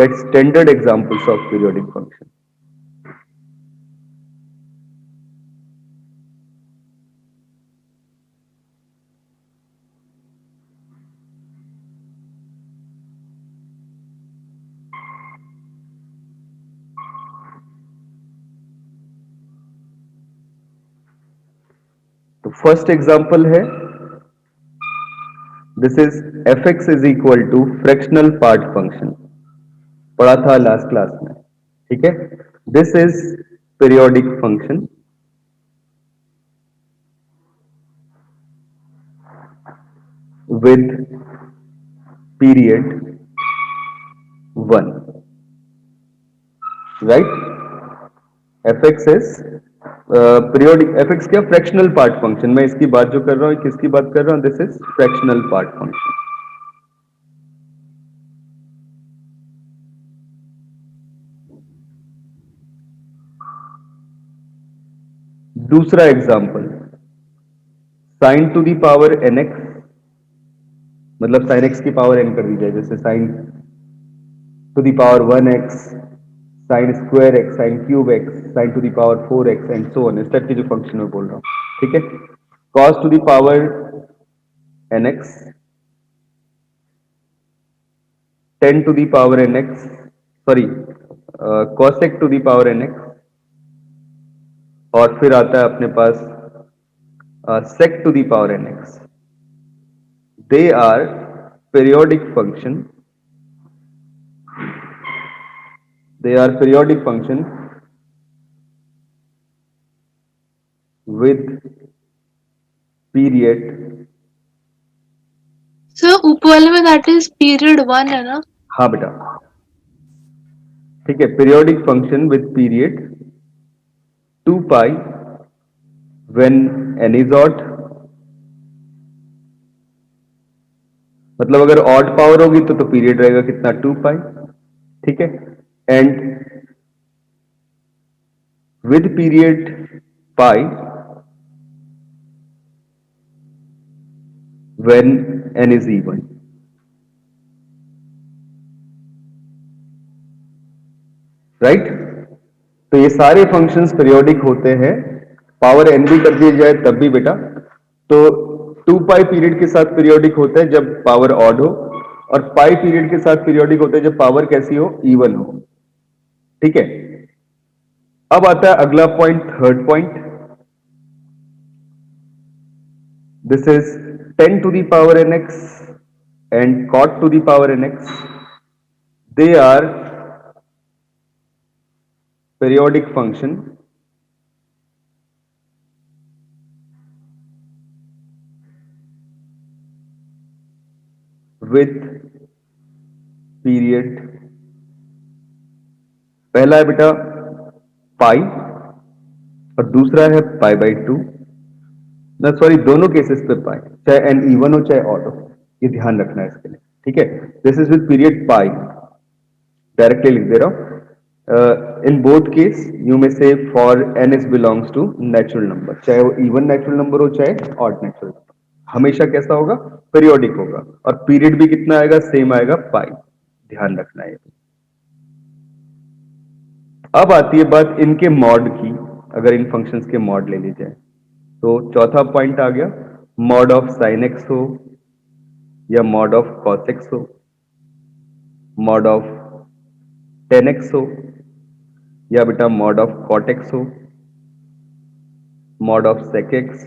get standard examples of periodic function. तो first example है, this is fx is equal to fractional part function, पढ़ा था last class में, ठीक है। This is periodic function with period 1, right? fx is periodic, fx क्या, fractional part function. मैं इसकी बात जो कर रहा हूं, किसकी बात कर रहा हूं, this is fractional part function. दूसरा example, sine to the power nx, मतलब साइन x की पावर n कर दी जाए, जैसे sine to the power 1x, sine square x, sine cube x, sine to the power 4x and so on, इस type के जो फंक्शन में बोल रहा हूं, ठीक है। Cos to the power nx, tan to the power nx, sorry cosec to the power nx, और फिर आता है अपने पास sec to the power nx. They are periodic function. They are periodic function with period. Sir ऊपर वाले में that is period 1 है ना? हाँ बेटा, ठीक है, periodic function with period 2 pi when n is odd, मतलब अगर ऑड पावर होगी तो पीरियड रहेगा कितना, 2 पाई, ठीक है। And with period pi when n is even, right. तो ये सारे फंक्शंस पीरियोडिक होते हैं, पावर n भी कर दिया जाए तब भी बेटा। तो 2 पाई पीरियड के साथ पीरियोडिक होते हैं जब पावर ऑड हो, और पाई पीरियड के साथ पीरियोडिक होते हैं जब पावर कैसी हो, इवन हो, ठीक है। अब आता है अगला point, third point, this is 10 to the power nx and cot to the power nx, they are periodic function with period, पहला है बेटा पाई और दूसरा है पाई बाई 2, ना सॉरी दोनों केसेस पे पाई, चाहे एन इवन हो चाहे ऑड हो, ये ध्यान रखना है इसके लिए, ठीक है। This is with period pi, directly लिख दे रहा हूं, इन बोथ केस यू में से for n is belongs to natural number, चाहे वो इवन नेचुरल नंबर हो चाहे ऑड नेचुरल नंबर, हमेशा कैसा होगा, पीरियोडिक होगा, और पीरियड भी कितना आएगा, सेम आएगा, पाई, ध्यान रखना है। अब आती है बात इनके मॉड की, अगर इन फंक्शंस के मॉड ले ली जाए तो चौथा पॉइंट आ गया, मॉड ऑफ साइन एक्स हो या मॉड ऑफ कॉस एक्स हो, मॉड ऑफ टेन एक्स हो या बेटा मॉड ऑफ कॉट एक्स हो, mod of sec x,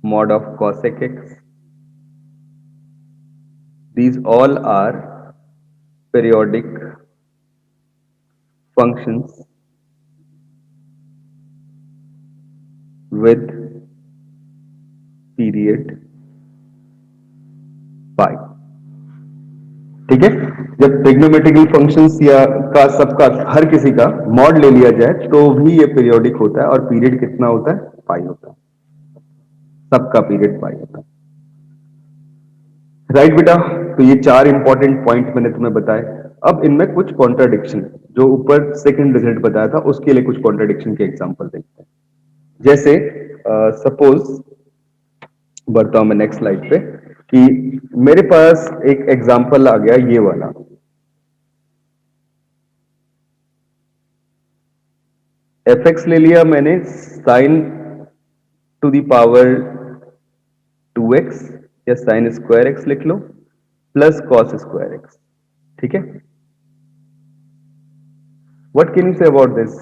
mod of cosec x, these all are periodic functions with period pi, ठीक है। जब ट्रिग्नोमेट्रिकल फंक्शंस या का सबका हर किसी का मॉड ले लिया जाए तो भी ये पीरियोडिक होता है, और पीरियड कितना होता है, पाई होता है, सबका पीरियड पाई होता है, राइट बेटा। तो ये चार इंपॉर्टेंट पॉइंट मैंने तुम्हें बताए। अब इनमें कुछ कॉन्ट्राडिक्शन, जो ऊपर सेकंड रिजल्ट बताया था उसके लिए कुछ कॉन्ट्राडिक्शन के एग्जांपल देखते हैं। जैसे सपोज बढ़ता हूं मैं नेक्स्ट स्लाइड पे, कि मेरे पास एक एग्जांपल आ गया ये वाला, एफ एक्स ले लिया मैंने sign to the power 2x या साइन स्क्वायर एक्स लिख लो प्लस कॉस स्क्वायर एक्स, ठीक है। What can you say about this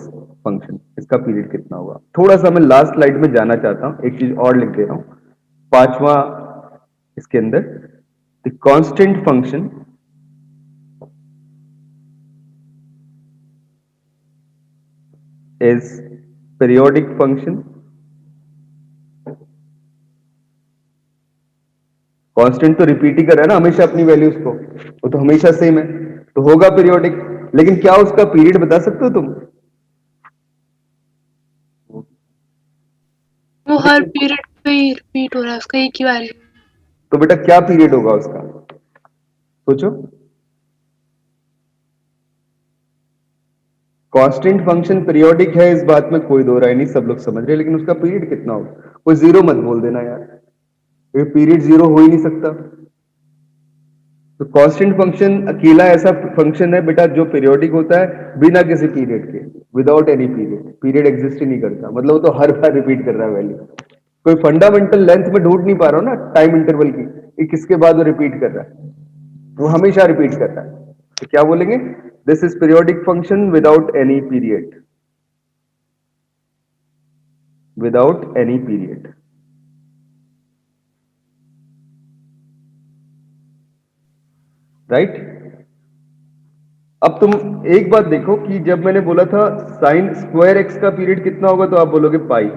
function, इसका पीरियड कितना होगा? थोड़ा सा मैं लास्ट स्लाइड में जाना चाहता हूं, एक चीज और लिख दे रहा हूं, पांचवा इसके अंदर, the constant function is periodic function. Constant तो रिपीट ही कर रहा है ना हमेशा अपनी वैल्यूज को, वो तो हमेशा सेम है, तो होगा पीरियोडिक। लेकिन क्या उसका पीरियड बता सकते हो तुम? वो हर पीरियड पे ही रिपीट हो रहा है, उसका एक ही वैल्यू। तो बेटा क्या पीरियड होगा उसका, सोचो। कांस्टेंट फंक्शन पीरियोडिक है, इस बात में कोई दो राय नहीं, सब लोग समझ रहे हैं, लेकिन उसका पीरियड कितना होगा? कोई जीरो मत बोल देना यार, ये पीरियड जीरो हो ही नहीं सकता। तो कांस्टेंट फंक्शन अकेला ऐसा फंक्शन है बेटा जो पीरियोडिक होता है बिना किसी पीरियड के, without any period, period exist ही नहीं करता, मतलब वो तो हर बार रिपीट कर रहा है वैल्यू। कोई फंडामेंटल लेंथ में ढूंढ नहीं पा रहा हो ना टाइम इंटरवल की, कि किसके बाद वो रिपीट कर रहा है, वो हमेशा रिपीट कर रहा है। तो क्या बोलेंगे? This is periodic function without any period, without any period, right. अब तुम एक बात देखो कि जब मैंने बोला था साइन स्क्वायर एक्स का पीरियड कितना होगा, तो आप बोलोगे पाई।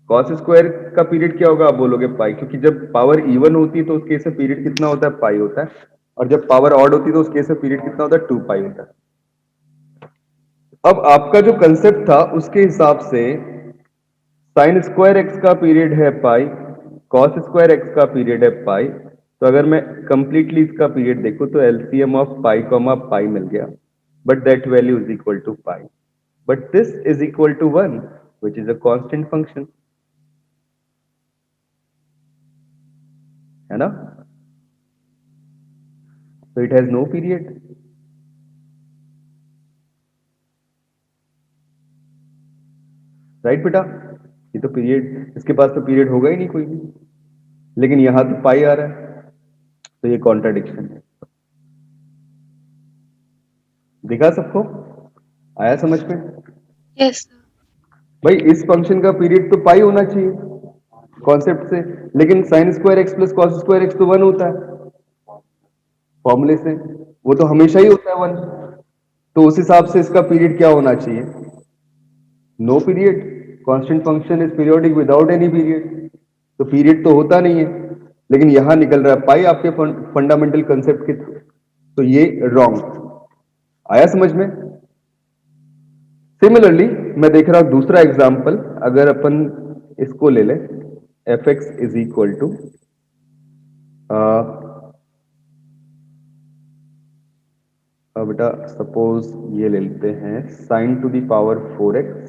कॉस स्क्वायर का पीरियड क्या होगा, आप बोलोगे पाई, क्योंकि जब पावर इवन होती है तो उस केस में पीरियड कितना होता है, पाई होता है, और जब पावर ऑड होती है तो उस केस में पीरियड कितना होता है, 2 पाई होता है। अब आपका जो कंसेप्ट था उसके हिसाब से साइन स्क्वायर एक्स का पीरियड है पाई, कॉस स्क्वायर एक्स का पीरियड है पाई, तो अगर मैं कंप्लीटली इसका पीरियड देखूं तो LCM of pi comma pi मिल गया, but that value is equal to pi, but this is equal to 1 which is a constant function, है ना। So it has no period. Right बेटा, ये तो पीरियड, इसके पास तो पीरियड होगा ही नहीं कोई भी, लेकिन यहां तो पाई आ रहा है, तो ये कॉन्ट्राडिक्शन है। दिखा सबको, आया समझ में? Yes sir. भाई इस फंक्शन का पीरियड तो पाई होना चाहिए कॉन्सेप्ट से, लेकिन sign square x plus cos square x तो 1 होता है फॉर्मूले से, वो तो हमेशा ही होता है 1, तो उस हिसाब से इसका पीरियड क्या होना चाहिए, no period. Constant function is periodic without any period, तो पीरियड तो होता नहीं है, लेकिन यहां निकल रहा है पाई आपके फंडामेंटल कंसेप्ट के थ्रू, तो ये रॉन्ग। आया समझ में? सिमिलरली मैं देख रहा हूं दूसरा एग्जांपल, अगर अपन इसको ले लें, f x is equal to बेटा सपोज ये ले लेते हैं sine to the power 4x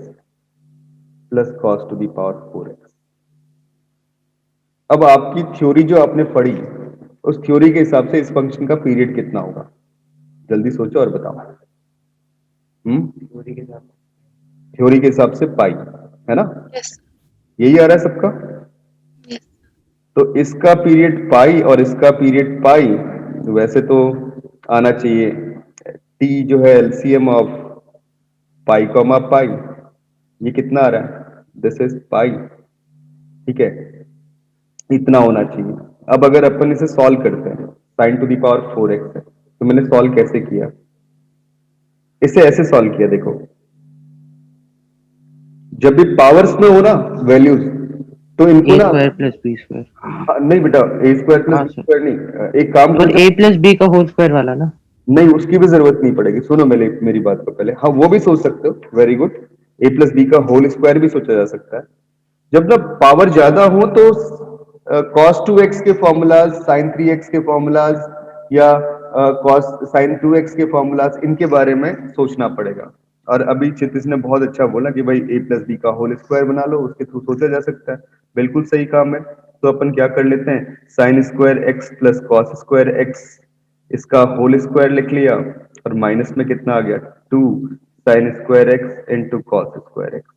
plus cos to the power 4x। अब आपकी थ्योरी जो आपने पढ़ी, उस थ्योरी के हिसाब से इस फंक्शन का पीरियड कितना होगा, जल्दी सोचो और बताओ। थ्योरी के हिसाब से पाई, है ना, यस यही आ रहा है सबका। यस। तो इसका पीरियड पाई और इसका पीरियड पाई, वैसे तो आना चाहिए टी जो है एलसीएम ऑफ पाई कॉमा पाई, ये कितना आ रहा है, दिस इज पाई, ठीक है, इतना होना चाहिए। अब अगर अपन इसे सॉल्व करते हैं, sine to the power 4x है, तो मैंने सॉल्व कैसे किया, इसे ऐसे सॉल्व किया, देखो जब भी पावर्स में हो ना वैल्यूज, तो इनको ए ना, स्क्वायर प्लस बी स्क्वायर। नहीं बेटा ए स्क्वायर प्लस हाँ बी सर, स्क्वायर नहीं, एक काम और करते ए प्लस बी का होल स्क्वायर वाला ना। नहीं, उसकी भी जरूरत नहीं पड़ेगी, सुनो मेरी बात को पहले, हाँ वो भी सोच सकते हो, वेरी गुड, ए प्लस बी का होल स्क्वायर भी सोचा जा सकता है। जब ना पावर ज्यादा हो तो cos 2x के फॉर्मूलाज, sin 3x के फॉर्मूलाज, या cos sin 2x के फॉर्मूलाज, इनके बारे में सोचना पड़ेगा। और अभी क्षितिज ने बहुत अच्छा बोला कि भाई a प्लस बी का होल स्क्वायर बना लो, उसके थ्रू सोचा जा सकता है, बिल्कुल सही काम है। तो अपन क्या कर लेते हैं, sine square x plus cos square x, इसका होल स्क्वायर लिख लिया, और माइनस में कितना आ गया 2 sine square x into cos square x,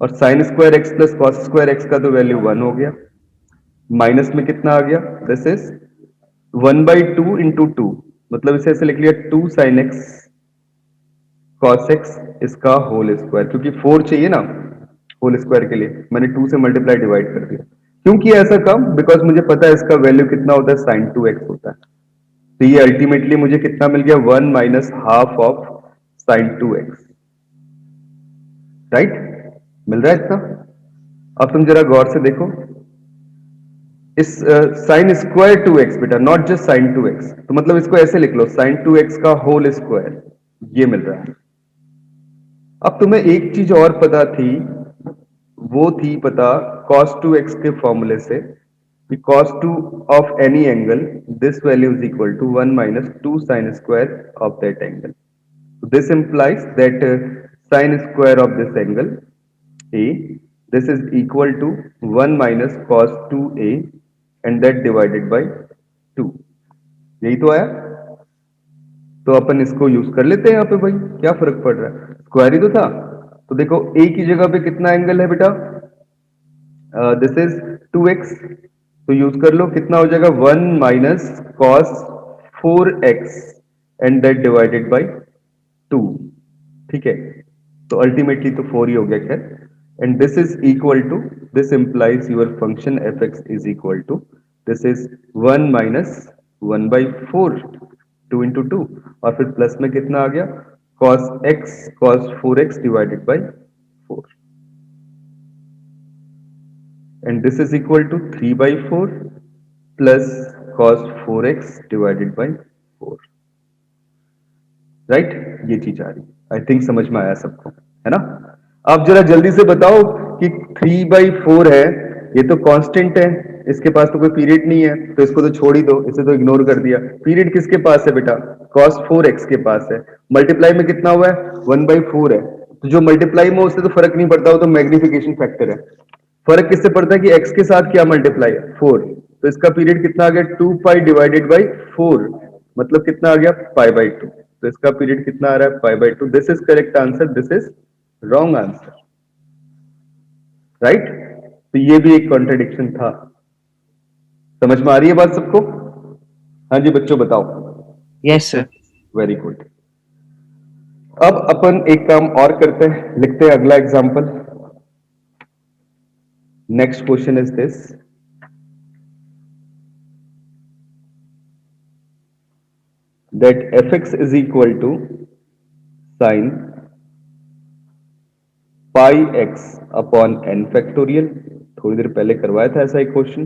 और sine square x plus cos square x का तो वैल्यू 1 हो गया, माइनस में कितना आ गया, दिस इज 1/2 इंटू टू, मतलब इसे ऐसे लिख लिया 2 साइन एक्स कॉस एक्स इसका होल स्क्वायर, क्योंकि 4 चाहिए ना होल स्क्वायर के लिए, मैंने 2 से मल्टीप्लाई डिवाइड कर दिया। क्यों किया ऐसा काम, बिकॉज मुझे पता है इसका वैल्यू कितना होता है, साइन 2x होता है, तो ये अल्टीमेटली मुझे कितना मिल गया, 1 minus half of sine 2x, right, मिल रहा है इतना। अब तुम जरा गौर से देखो, इस साइन स्क्वायर 2x बेटा, नॉट जस्ट साइन 2x, तो मतलब इसको ऐसे लिख लो साइन 2x का होल स्क्वायर, ये मिल रहा है। अब तुम्हें एक चीज और पता थी, वो थी पता cos 2x के फॉर्मूले से कि cos 2 of any angle this value is equal to 1 minus 2 sin square of that angle. So this implies that sin square of this angle A, this is equal to 1 minus cos 2A and that divided by 2. यही तो आया, तो अपन इसको use कर लेते हैं यहाँ पे भाई, क्या फर्क पड़ रहा है, स्क्वायर ही तो था। तो देखो ए की जगह पे कितना एंगल है बेटा, दिस इज 2x, तो यूज कर लो, कितना हो जाएगा 1 minus cos 4x and that divided by 2, ठीक है, तो अल्टीमेटली तो 4 ही हो गया खैर, and this is equal to, this implies your function fx is equal to, this is 1 minus 1/4, 2 into 2, और फिर प्लस में कितना आ गया, cos x cos 4x divided by 4, and this is equal to 3/4 plus cos 4x divided by 4, right, ये चीज आ रही, I think समझ में आया सबको, है ना। अब जरा जल्दी से बताओ कि 3/4 है, ये तो कांस्टेंट है, इसके पास तो कोई पीरियड नहीं है, तो इसको तो छोड़ ही दो, इसे तो इग्नोर कर दिया। पीरियड किसके पास है बेटा, cos 4x के पास है, मल्टीप्लाई में कितना हुआ है, 1/4 है, तो जो मल्टीप्लाई में उससे तो फर्क नहीं पड़ता, वो तो मैग्निफिकेशन फैक्टर है। फर्क किससे पड़ता है कि x के साथ क्या मल्टीप्लाई है, 4, तो इसका पीरियड कितना आ गया, 2 डिवाइडेड बाई 4, मतलब कितना आ गया, π/2, तो इसका पीरियड कितना आ रहा है, π/2, this is correct answer, this is wrong answer, right, तो ये भी एक कॉन्ट्रडिक्शन था। समझ में आ रही है बात सबको, हाँ जी बच्चों बताओ, यस सर। Very good. अब अपन एक काम और करते हैं, लिखते हैं अगला example. Next question is this. That fx is equal to sin pi x upon n factorial. थोड़ी देर पहले करवाया था ऐसा एक question.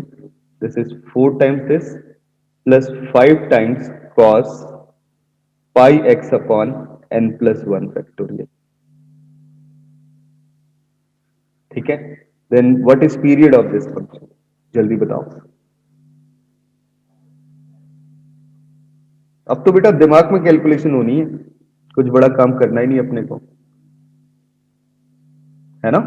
This is 4 times this plus 5 times cos pi x upon n plus 1 factorial. ठीक है, then what is period of this function? जल्दी बताओ। अब तो बेटा दिमाग में कैलकुलेशन होनी है, कुछ बड़ा काम करना ही नहीं अपने को, है ना।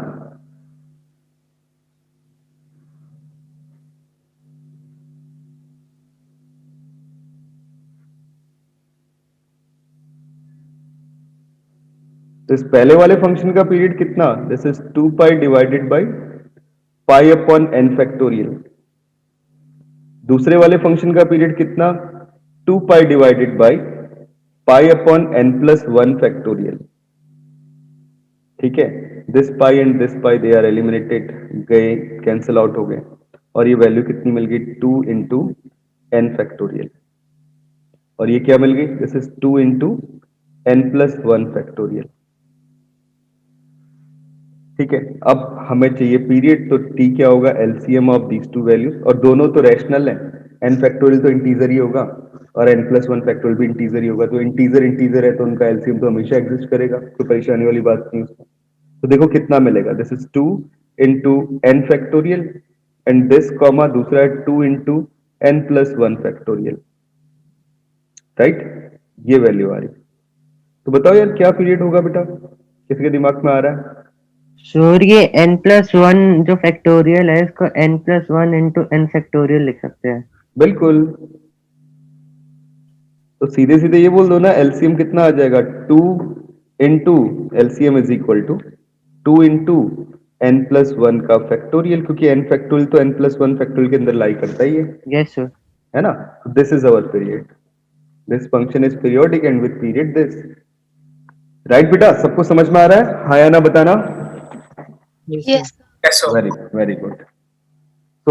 तो इस पहले वाले फंक्शन का पीरियड कितना, this is 2 pi divided by pi upon n factorial. दूसरे वाले फंक्शन का पीरियड कितना, 2 pi divided by pi upon n plus 1 factorial, ठीक है। This pi and this pi they are eliminated, गए, कैंसिल आउट हो गए, और ये वैल्यू कितनी मिल गई, 2 इंटू n फैक्टोरियल, और ये क्या मिल गई, this is 2 into n plus 1 factorial, ठीक है। अब हमें चाहिए पीरियड, तो t क्या होगा, LCM of these two values, और दोनों तो रैशनल हैं, n फैक्टोरियल तो इंटीजर ही होगा और n प्लस 1 फैक्टोरियल भी इंटीजर ही होगा, तो इंटीजर इंटीजर है तो उनका एलसीएम तो हमेशा एग्जिस्ट करेगा, कोई परेशानी वाली बात नहीं उसमें। तो देखो कितना मिलेगा, this is 2 into n factorial and this comma दूसरा है 2 into n plus 1 factorial, right, ये वैल्यू आ रही। तो बताओ यार क्या पीरियड होगा बेटा, किसके दिमाग में आ रहा है। सर ये n+1 जो फैक्टोरियल है इसको n+1 इंटू n फैक्टोरियल लिख सकते हैं। बिल्कुल, तो सीधे सीधे ये बोल दो ना, एलसीएम कितना आ जाएगा, 2 into LCM is equal to 2 into n plus one का फैक्टोरियल, क्योंकि एन फैक्टोरियल तो एन प्लस वन फैक्टोरियल के अंदर लाई करता ही Yes, sir. है ना. This is our period, this function is periodic and with period this. Right बेटा, सबको समझ में आ रहा है? हाँ या ना बताना. Yes. Very very good.